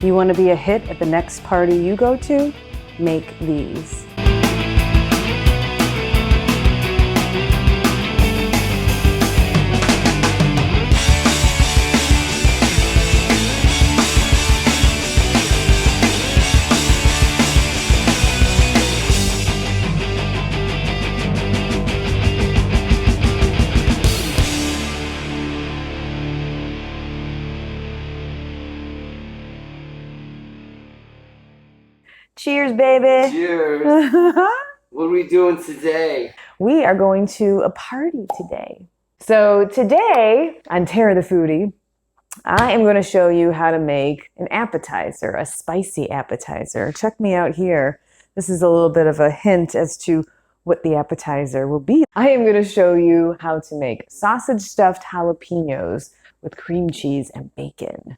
You want to be a hit at the next party you go to? Make these. Cheers, baby. Cheers. What are we doing today? We are going to a party today. So today on Tara the Foodie, I am going to show you how to make an appetizer, a spicy appetizer. Check me out here. This is a little bit of a hint as to what the appetizer will be. I am going to show you how to make sausage stuffed jalapenos with cream cheese and bacon.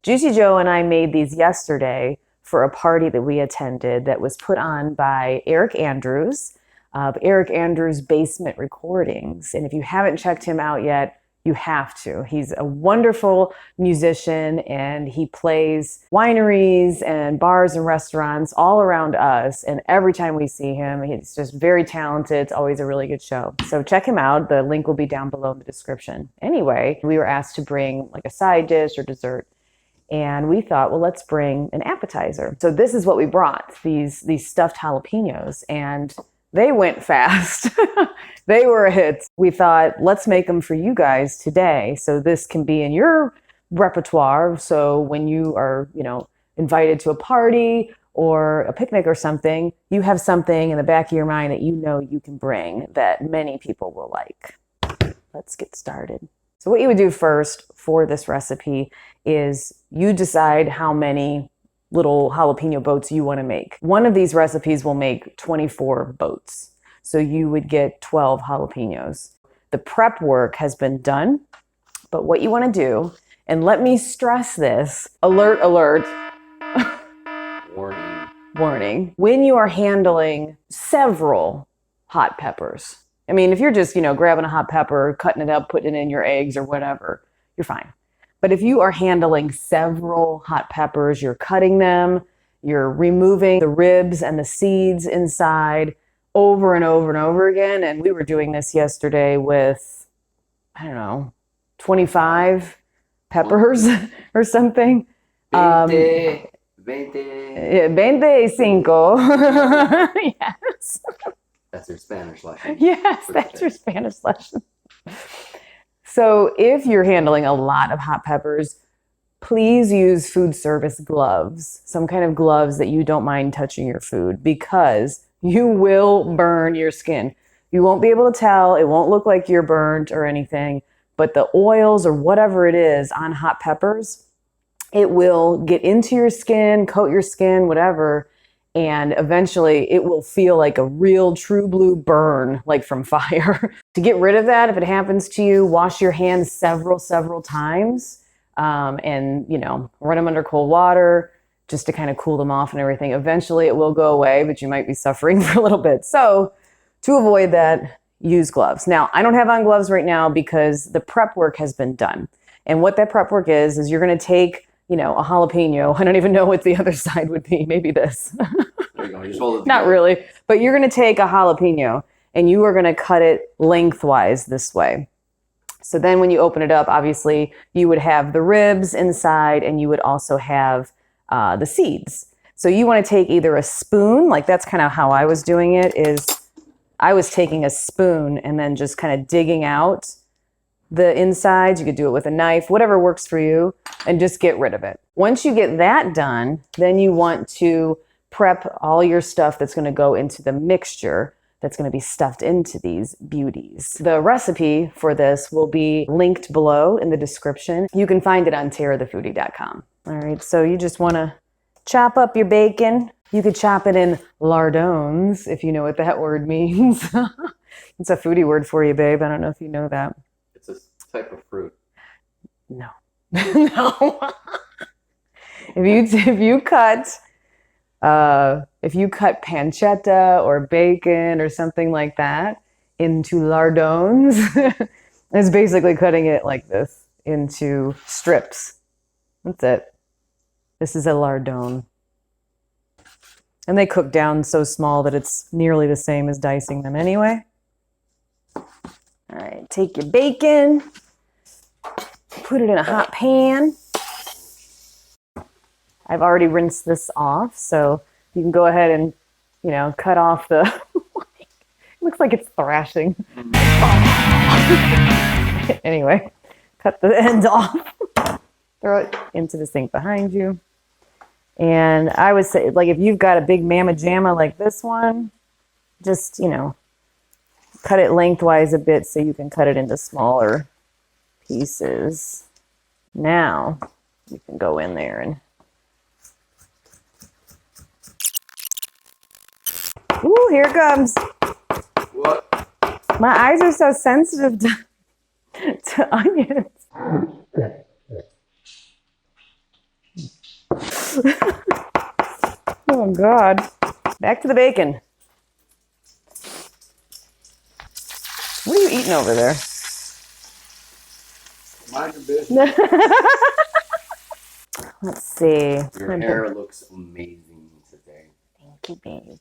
Juicy Joe and I made these yesterday for a party that we attended that was put on by Eric Andrews of Eric Andrews Basement Recordings. And if you haven't checked him out yet, you have to. He's a wonderful musician and he plays wineries and bars and restaurants all around us. And every time we see him, he's just very talented. It's always a really good show. So check him out. The link will be down below in the description. Anyway, we were asked to bring like a side dish or dessert. And we thought, well, let's bring an appetizer. So this is what we brought, these stuffed jalapenos. And they went fast. They were a hit. We thought, let's make them for you guys today. So this can be in your repertoire. So when you are, invited to a party or a picnic or something, you have something in the back of your mind that you know you can bring that many people will like. Let's get started. So what you would do first for this recipe is you decide how many little jalapeno boats you want to make. One of these recipes will make 24 boats. So you would get 12 jalapenos. The prep work has been done, but what you want to do, and let me stress this, alert, alert. Warning. Warning. When you are handling several hot peppers, I mean, if you're just, grabbing a hot pepper, cutting it up, putting it in your eggs or whatever, you're fine. But if you are handling several hot peppers, you're cutting them, you're removing the ribs and the seeds inside over and over and over again. And we were doing this yesterday with, 25 peppers or something. 25. Yes. That's your Spanish lesson. Yes, that's your Spanish lesson. So if you're handling a lot of hot peppers, please use food service gloves, some kind of gloves that you don't mind touching your food because you will burn your skin. You won't be able to tell. It won't look like you're burnt or anything, but the oils or whatever it is on hot peppers, it will get into your skin, coat your skin, whatever. And eventually it will feel like a real true blue burn, like from fire. To get rid of that, if it happens to you, wash your hands several times and, run them under cold water just to kind of cool them off and everything. Eventually it will go away, but you might be suffering for a little bit. So to avoid that, use gloves. Now, I don't have on gloves right now because the prep work has been done. And what that prep work is you're going to take a jalapeno. I don't even know what the other side would be. Maybe this. There you go. Just hold it Not really. But you're going to take a jalapeno and you are going to cut it lengthwise this way. So then when you open it up, obviously you would have the ribs inside and you would also have the seeds. So you want to take either a spoon, like that's kind of how I was doing it, is I was taking a spoon and then just kind of digging out the insides. You could do it with a knife, whatever works for you, and just get rid of it. Once you get that done, then you want to prep all your stuff that's going to go into the mixture that's going to be stuffed into these beauties. The recipe for this will be linked below in the description. You can find it on tarathefoodie.com. All right, so you just want to chop up your bacon. You could chop it in lardons, if you know what that word means. It's a foodie word for you, babe. I don't know if you know that. It's a type of fruit. No. No. If you cut pancetta or bacon or something like that into lardons, it's basically cutting it like this into strips. That's it. This is a lardone. And they cook down so small that it's nearly the same as dicing them anyway. All right, take your bacon, put it in a hot pan. I've already rinsed this off, so you can go ahead and, cut off the, it looks like it's thrashing. Anyway, cut the ends off, throw it into the sink behind you. And I would say, like, if you've got a big mamma jamma like this one, just, cut it lengthwise a bit so you can cut it into smaller pieces. Now, you can go in there and... Ooh, here it comes. What? My eyes are so sensitive to onions. Oh, God. Back to the bacon. What are you eating over there? Mind your business. Let's see. Your hair looks amazing today. Thank you, babe.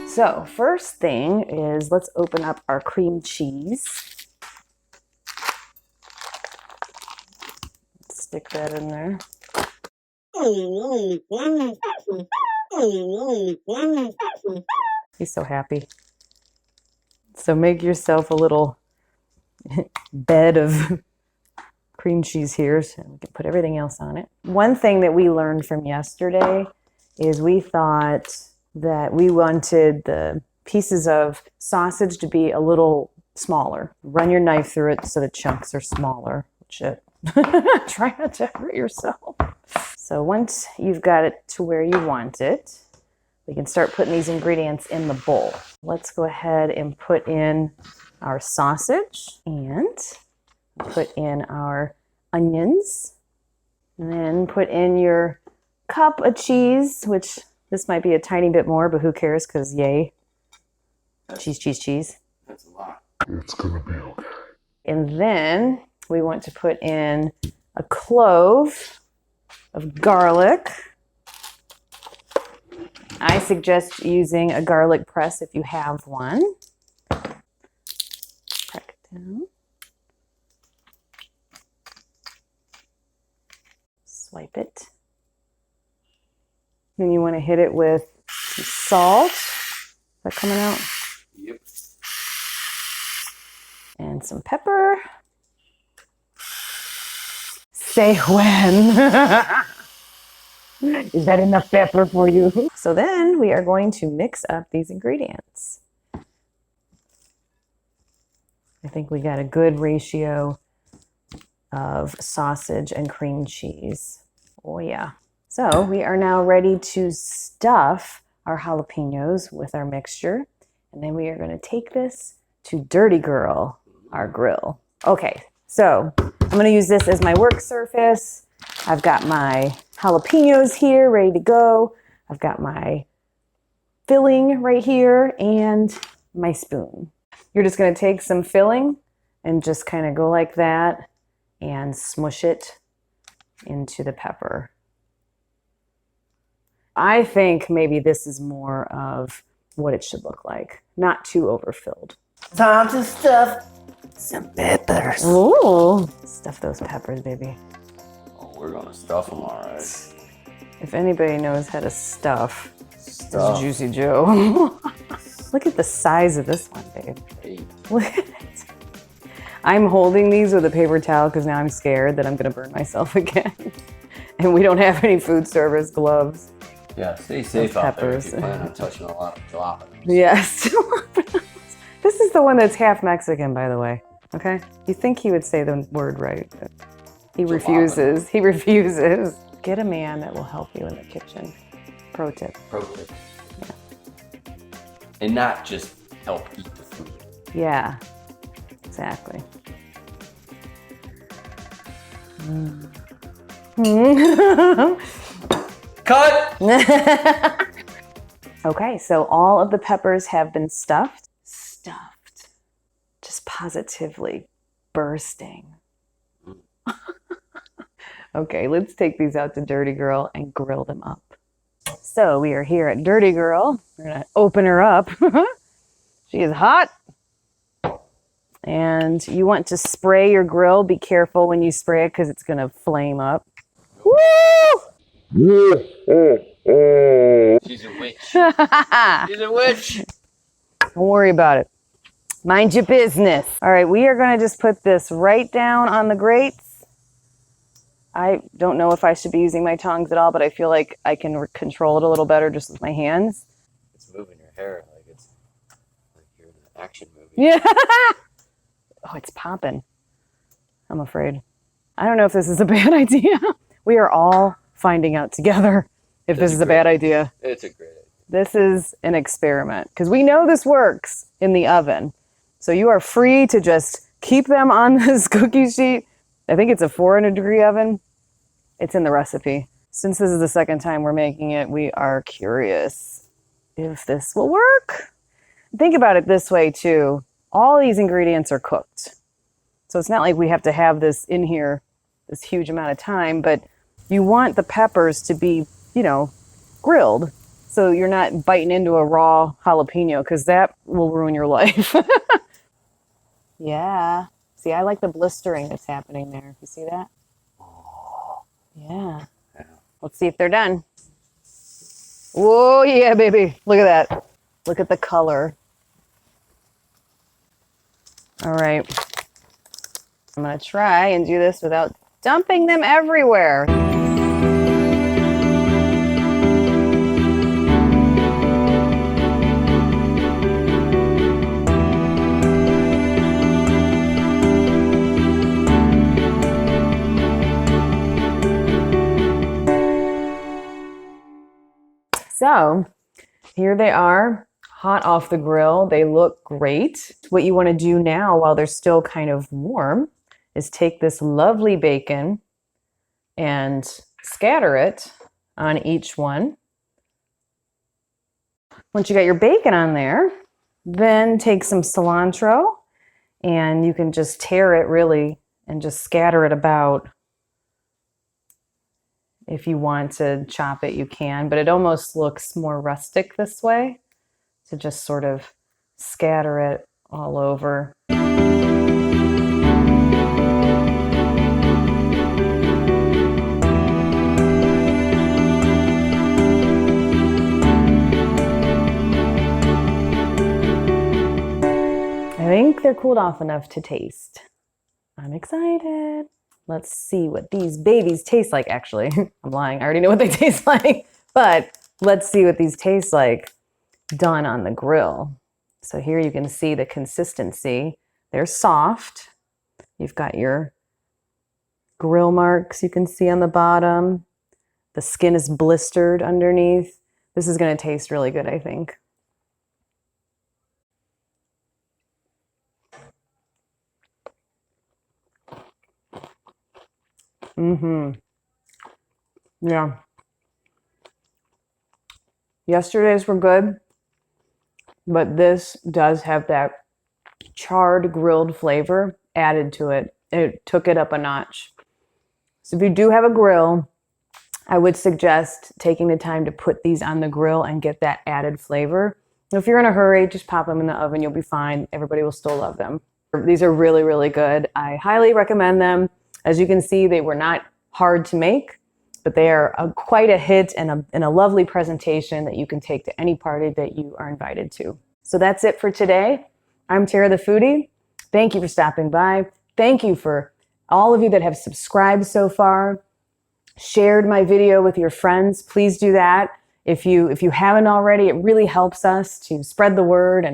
So first thing is, let's open up our cream cheese. Stick that in there. He's so happy. So make yourself a little bed of cream cheese here so we can put everything else on it. One thing that we learned from yesterday is we thought that we wanted the pieces of sausage to be a little smaller. Run your knife through it so the chunks are smaller. Shit. Try not to hurt yourself. So once you've got it to where you want it, we can start putting these ingredients in the bowl. Let's go ahead and put in our sausage and put in our onions, and then put in your cup of cheese, which this might be a tiny bit more, but who cares, because yay. Cheese, cheese, cheese. That's a lot. It's gonna be okay. And then we want to put in a clove of garlic. I suggest using a garlic press if you have one. Crack it down. Swipe it. Then you want to hit it with some salt. Is that coming out? Yep. And some pepper. Say when. Is that enough pepper for you? So then we are going to mix up these ingredients. I think we got a good ratio of sausage and cream cheese. Oh yeah. So we are now ready to stuff our jalapenos with our mixture. And then we are going to take this to Dirty Girl, our grill. Okay, so I'm going to use this as my work surface. I've got my jalapenos here ready to go. I've got my filling right here and my spoon. You're just going to take some filling and just kind of go like that and smush it into the pepper. I think maybe this is more of what it should look like, not too overfilled. Time to stuff some peppers. Ooh, stuff those peppers, baby. Oh, we're gonna stuff them, all right. If anybody knows how to stuff, Stuff. it's Juicy Joe. Look at the size of this one, babe. Hey. Look at it. I'm holding these with a paper towel because now I'm scared that I'm going to burn myself again. And we don't have any food service gloves. Yeah, stay safe Those out there if peppers. you plan on touching a lot of jalapenos. Yes. This is the one that's half Mexican, by the way. Okay? You think he would say the word right, but he refuses. He refuses. Get a man that will help you in the kitchen. Pro tip. Pro tip. Yeah. And not just help eat the food. Yeah, exactly. Cut! Okay, so all of the peppers have been stuffed. Stuffed. Just positively bursting. Okay, let's take these out to Dirty Girl and grill them up. So we are here at Dirty Girl. We're gonna open her up. She is hot. And you want to spray your grill. Be careful when you spray it because it's gonna flame up. Woo! She's a witch. She's a witch. Don't worry about it. Mind your business. All right, we are gonna just put this right down on the grates. I don't know if I should be using my tongs at all, but I feel like I can control it a little better just with my hands. It's moving your hair like it's like you're in an action movie. Yeah. Oh, it's popping. I'm afraid. I don't know if this is a bad idea. We are all finding out together if this is a bad idea. It's a great idea. This is an experiment because we know this works in the oven. So you are free to just keep them on this cookie sheet. I think it's a 400-degree oven. It's in the recipe. Since this is the second time we're making it, we are curious if this will work. Think about it this way too. All these ingredients are cooked. So it's not like we have to have this in here this huge amount of time, but you want the peppers to be, you know, grilled. So you're not biting into a raw jalapeno because that will ruin your life. Yeah. See, I like the blistering that's happening there. You see that? Yeah. Let's see if they're done. Whoa, yeah, baby. Look at that. Look at the color. All right. I'm going to try and do this without dumping them everywhere. So here they are, hot off the grill. They look great. What you want to do now while they're still kind of warm is take this lovely bacon and scatter it on each one. Once you got your bacon on there, then take some cilantro and you can just tear it really and just scatter it about. If you want to chop it, you can, but it almost looks more rustic this way. So just sort of scatter it all over. I think they're cooled off enough to taste. I'm excited. Let's see what these babies taste like. Actually, I'm lying. I already know what they taste like, but let's see what these taste like done on the grill. So here you can see the consistency. They're soft. You've got your grill marks you can see on the bottom. The skin is blistered underneath. This is going to taste really good, I think. Yeah. Yesterday's were good, but this does have that charred grilled flavor added to it. It took it up a notch. So if you do have a grill, I would suggest taking the time to put these on the grill and get that added flavor. If you're in a hurry, just pop them in the oven. You'll be fine. Everybody will still love them. These are really, really good. I highly recommend them. As you can see, they were not hard to make, but they are quite a hit and a lovely presentation that you can take to any party that you are invited to. So that's it for today. I'm Tara the Foodie. Thank you for stopping by. Thank you for all of you that have subscribed so far, shared my video with your friends. Please do that. If you haven't already, it really helps us to spread the word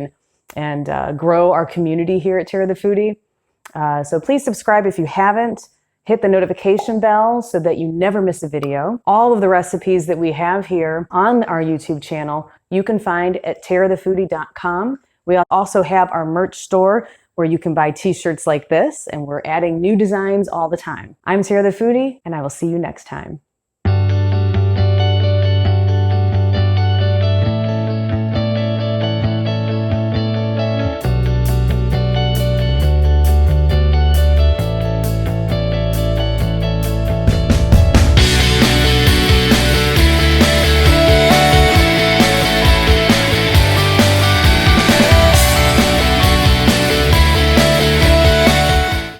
and grow our community here at Tara the Foodie. So please subscribe if you haven't. Hit the notification bell so that you never miss a video. All of the recipes that we have here on our YouTube channel, you can find at tarathefoodie.com. We also have our merch store where you can buy t-shirts like this, and we're adding new designs all the time. I'm Sarah the Foodie, and I will see you next time.